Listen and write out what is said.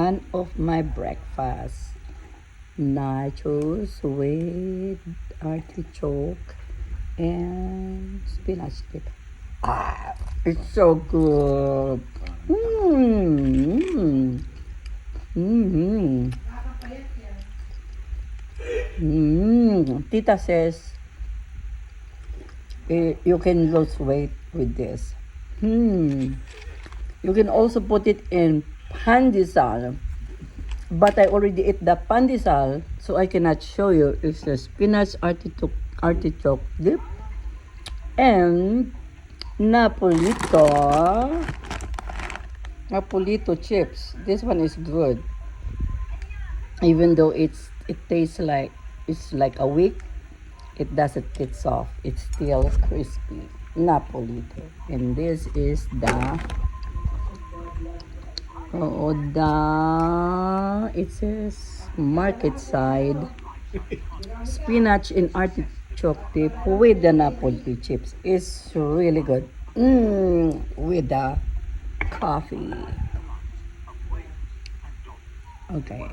one of my breakfasts. Nachos with artichoke and spinach dip. It's so good. Mm. Mm. Tita says you can lose weight with this. You can also put it in pandesal, but I already ate the pandesal, so I cannot show you. It's a spinach artichoke dip and Napolito chips. This one is good, even though it tastes like it's like a weak. It doesn't get soft. It's still crispy. Napolito. And this is it says market side spinach and artichoke dip with the Napoli chips. It's really good. With the coffee. Okay.